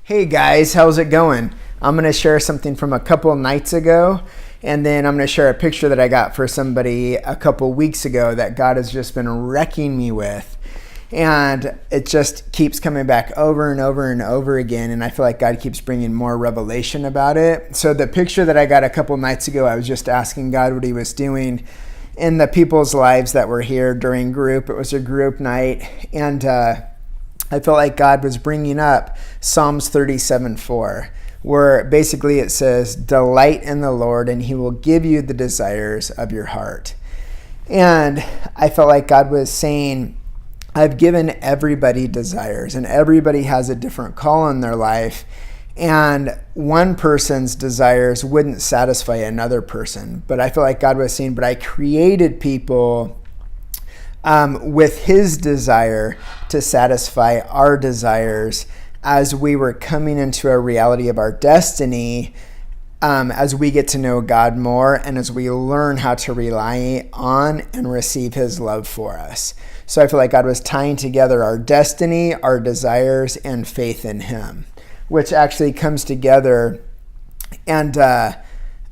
Hey guys, how's it going? I'm going to share something from a couple nights ago, and then I'm going to share a picture that I got for somebody a couple weeks ago that God has just been wrecking me with. And it just keeps coming back over and over and over again, and I feel like God keeps bringing more revelation about it. So the picture that I got a couple nights ago, I was just asking God what he was doing in the people's lives that were here during group. It was a group night, and I felt like God was bringing up Psalms 37:4, where basically it says, "Delight in the Lord, and he will give you the desires of your heart." And I felt like God was saying, I've given everybody desires, and everybody has a different call in their life. And one person's desires wouldn't satisfy another person. But I feel like God was saying, but I created people with his desire to satisfy our desires as we were coming into a reality of our destiny, as we get to know God more and as we learn how to rely on and receive his love for us. So I feel like God was tying together our destiny, our desires, and faith in him, which actually comes together. And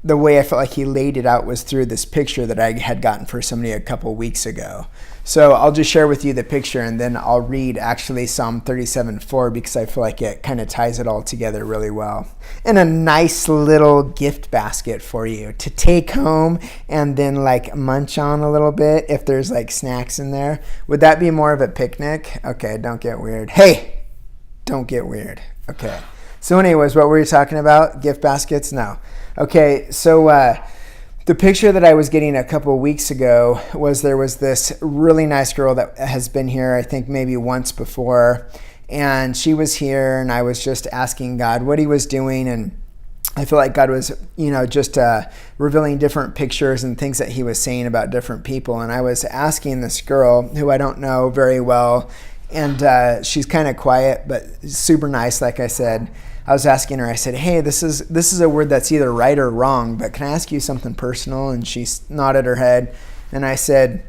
the way I felt like he laid it out was through this picture that I had gotten for somebody a couple weeks ago. So I'll just share with you the picture, and then I'll read actually Psalm 37:4 because I feel like it kind of ties it all together really well. And a nice little gift basket for you to take home and then like munch on a little bit if there's like snacks in there. Would that be more of a picnic? Okay, don't get weird. Hey, don't get weird. Okay. So anyways, what were we talking about? Gift baskets? No. Okay, so the picture that I was getting a couple of weeks ago was there was this really nice girl that has been here, I think maybe once before, and she was here, and I was just asking God what he was doing, and I feel like God was, just revealing different pictures and things that he was saying about different people, and I was asking this girl who I don't know very well, and she's kind of quiet but super nice, like I said. I was asking her, I said, hey, this is a word that's either right or wrong, but can I ask you something personal? And she nodded her head. And I said,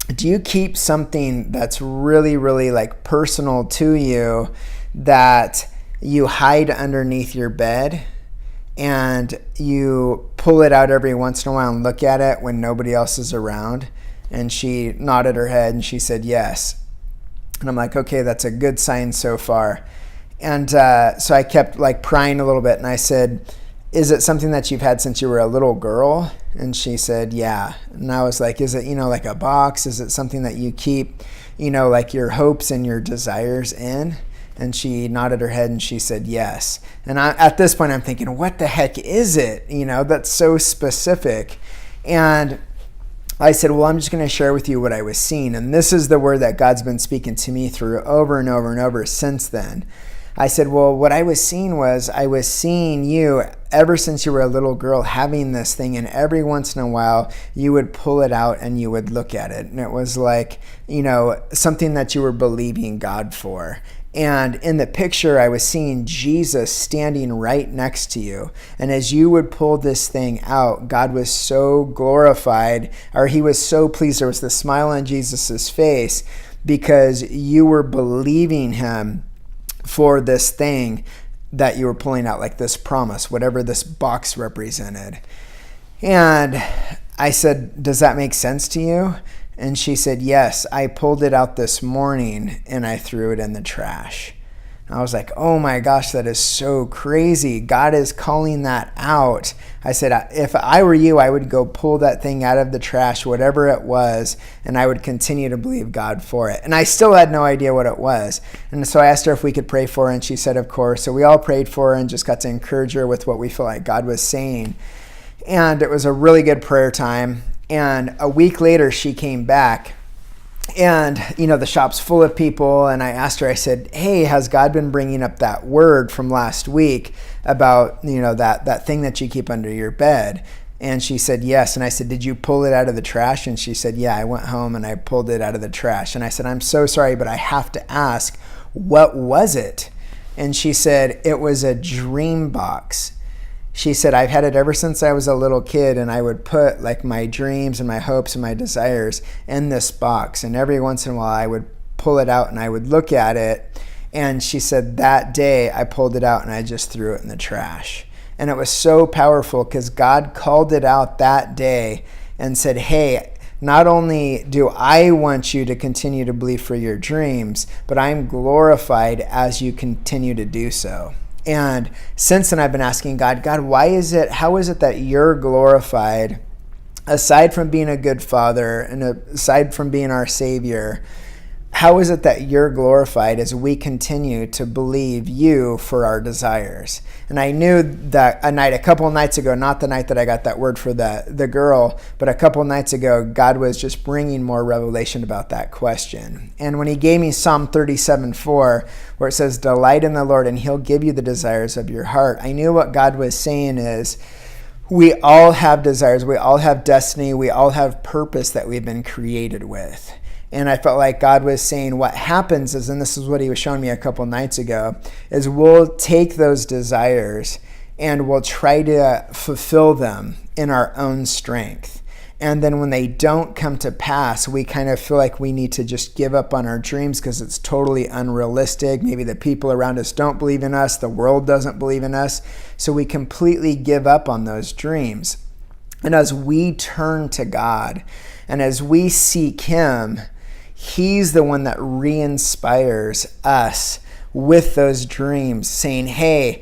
do you keep something that's really, really like personal to you that you hide underneath your bed and you pull it out every once in a while and look at it when nobody else is around? And she nodded her head and she said, yes. And I'm like, okay, that's a good sign so far. And so I kept like prying a little bit, and I said, is it something that you've had since you were a little girl? And she said, yeah. And I was like, is it, like a box? Is it something that you keep, like your hopes and your desires in? And she nodded her head and she said, yes. And at this point, I'm thinking, what the heck is it? That's so specific. And I said, well, I'm just going to share with you what I was seeing. And this is the word that God's been speaking to me through over and over and over since then. I said, well, what I was seeing was I was seeing you ever since you were a little girl having this thing, and every once in a while you would pull it out and you would look at it. And it was like, something that you were believing God for. And in the picture, I was seeing Jesus standing right next to you. And as you would pull this thing out, God was so glorified, or he was so pleased. There was the smile on Jesus's face because you were believing him for this thing that you were pulling out, like this promise, whatever this box represented. And I said, does that make sense to you? And she said, yes, I pulled it out this morning and I threw it in the trash. I was like, oh my gosh, that is so crazy. God is calling that out. I said, if I were you, I would go pull that thing out of the trash, whatever it was, and I would continue to believe God for it. And I still had no idea what it was. And so I asked her if we could pray for her, and she said, of course. So we all prayed for her and just got to encourage her with what we feel like God was saying. And it was a really good prayer time. And a week later, she came back. And, the shop's full of people. And I asked her, I said, hey, has God been bringing up that word from last week about, that thing that you keep under your bed? And she said, yes. And I said, did you pull it out of the trash? And she said, yeah, I went home and I pulled it out of the trash. And I said, I'm so sorry, but I have to ask, what was it? And she said, it was a dream box. She said, I've had it ever since I was a little kid, and I would put like my dreams and my hopes and my desires in this box. And every once in a while I would pull it out and I would look at it. And she said, that day I pulled it out and I just threw it in the trash. And it was so powerful because God called it out that day and said, hey, not only do I want you to continue to believe for your dreams, but I'm glorified as you continue to do so. And since then I've been asking God, how is it that you're glorified, aside from being a good father and aside from being our Savior? How is it that you're glorified as we continue to believe you for our desires? And I knew that a couple of nights ago, not the night that I got that word for the girl, but a couple of nights ago, God was just bringing more revelation about that question. And when he gave me Psalm 37:4, where it says, delight in the Lord and he'll give you the desires of your heart, I knew what God was saying is, we all have desires, we all have destiny, we all have purpose that we've been created with. And I felt like God was saying what happens is, and this is what he was showing me a couple nights ago, is we'll take those desires and we'll try to fulfill them in our own strength. And then when they don't come to pass, we kind of feel like we need to just give up on our dreams because it's totally unrealistic. Maybe the people around us don't believe in us. The world doesn't believe in us. So we completely give up on those dreams. And as we turn to God and as we seek him, he's the one that re-inspires us with those dreams, saying, hey,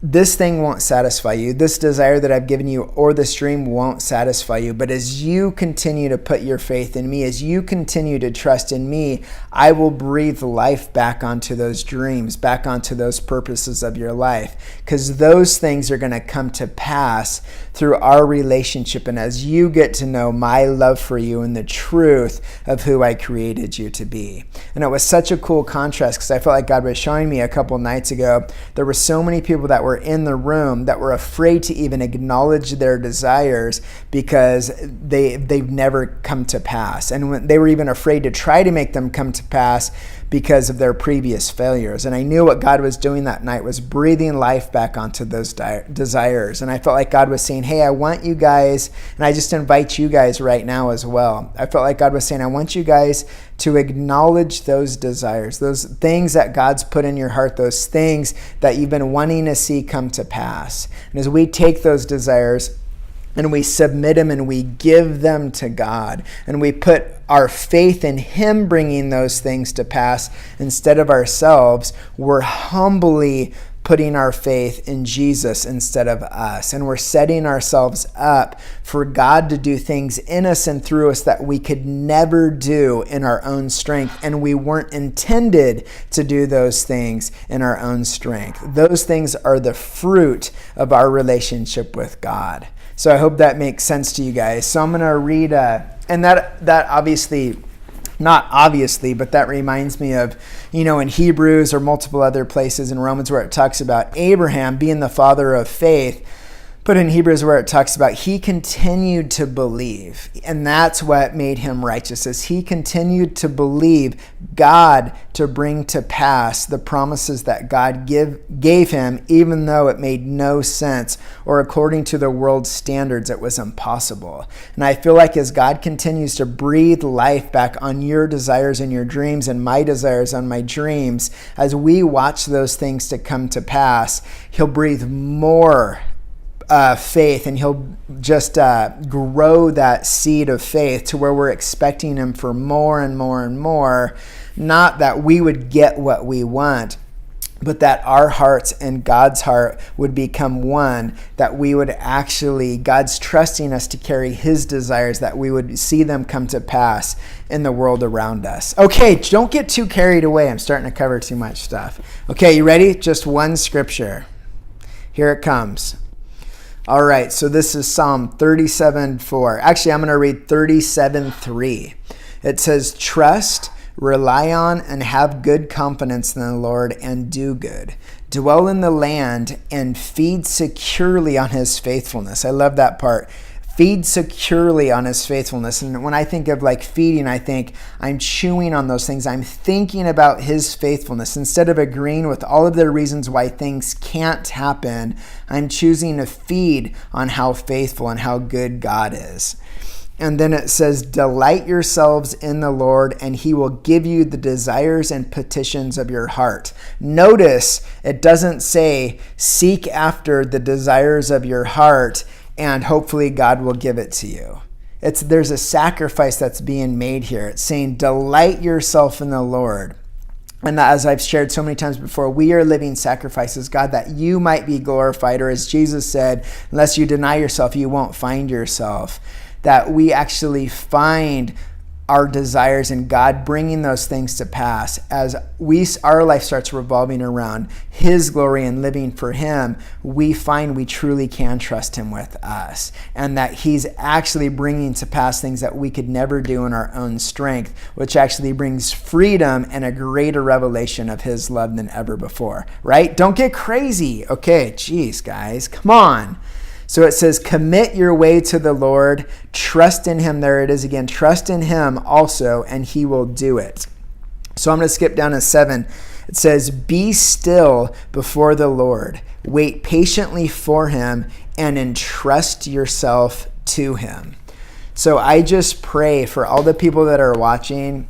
this thing won't satisfy you. This desire that I've given you or this dream won't satisfy you. But as you continue to put your faith in me, as you continue to trust in me, I will breathe life back onto those dreams, back onto those purposes of your life. Because those things are going to come to pass through our relationship. And as you get to know my love for you and the truth of who I created you to be. And it was such a cool contrast because I felt like God was showing me a couple nights ago, there were so many people that were in the room that were afraid to even acknowledge their desires because they've never come to pass. And when they were even afraid to try to make them come to pass because of their previous failures. And I knew what God was doing that night was breathing life back onto those desires. And I felt like God was saying, hey, I want you guys, and I just invite you guys right now as well. I felt like God was saying, I want you guys to acknowledge those desires, those things that God's put in your heart, those things that you've been wanting to see come to pass. And as we take those desires and we submit them and we give them to God and we put our faith in him bringing those things to pass instead of ourselves, we're humbly putting our faith in Jesus instead of us. And we're setting ourselves up for God to do things in us and through us that we could never do in our own strength. And we weren't intended to do those things in our own strength. Those things are the fruit of our relationship with God. So I hope that makes sense to you guys. So I'm going to read, and that obviously, not obviously, but that reminds me of, in Hebrews or multiple other places in Romans where it talks about Abraham being the father of faith. But in Hebrews where it talks about he continued to believe, and that's what made him righteous, is he continued to believe God to bring to pass the promises that God gave him, even though it made no sense or according to the world's standards, it was impossible. And I feel like as God continues to breathe life back on your desires and your dreams and my desires on my dreams, as we watch those things to come to pass, he'll breathe more faith, and he'll just grow that seed of faith to where we're expecting him for more and more and more. Not that we would get what we want, but that our hearts and God's heart would become one, that we would actually, God's trusting us to carry his desires, that we would see them come to pass in the world around us. Okay, don't get too carried away. I'm starting to cover too much stuff. Okay, you ready? Just one scripture. Here it comes. All right, so this is Psalm 37:4. Actually, I'm going to read 37:3. It says, trust, rely on, and have good confidence in the Lord and do good. Dwell in the land and feed securely on his faithfulness. I love that part. Feed securely on his faithfulness. And when I think of like feeding, I think I'm chewing on those things. I'm thinking about his faithfulness. Instead of agreeing with all of the reasons why things can't happen, I'm choosing to feed on how faithful and how good God is. And then it says, delight yourselves in the Lord, and he will give you the desires and petitions of your heart. Notice it doesn't say seek after the desires of your heart and hopefully God will give it to you. There's a sacrifice that's being made here. It's saying delight yourself in the Lord. And as I've shared so many times before, we are living sacrifices, God, that you might be glorified. Or as Jesus said, unless you deny yourself, you won't find yourself. That we actually find our desires and God bringing those things to pass as our life starts revolving around his glory and living for him. We find we truly can trust him with us, and that he's actually bringing to pass things that we could never do in our own strength, which actually brings freedom and a greater revelation of his love than ever before, right? Don't get crazy. Okay, geez, guys, come on. So it says, commit your way to the Lord, trust in him. There it is again, trust in him also, and he will do it. So I'm going to skip down to 7. It says, be still before the Lord, wait patiently for him, and entrust yourself to him. So I just pray for all the people that are watching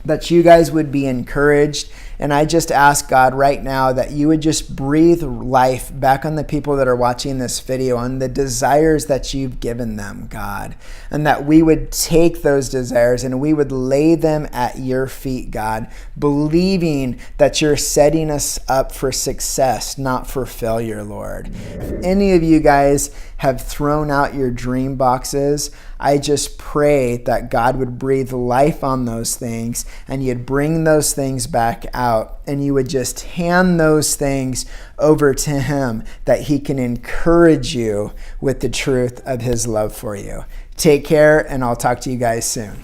that you guys would be encouraged. And I just ask God right now that you would just breathe life back on the people that are watching this video, on the desires that you've given them, God. And that we would take those desires and we would lay them at your feet, God, believing that you're setting us up for success, not for failure, Lord. If any of you guys have thrown out your dream boxes, I just pray that God would breathe life on those things and you'd bring those things back out and you would just hand those things over to him, that he can encourage you with the truth of his love for you. Take care, and I'll talk to you guys soon.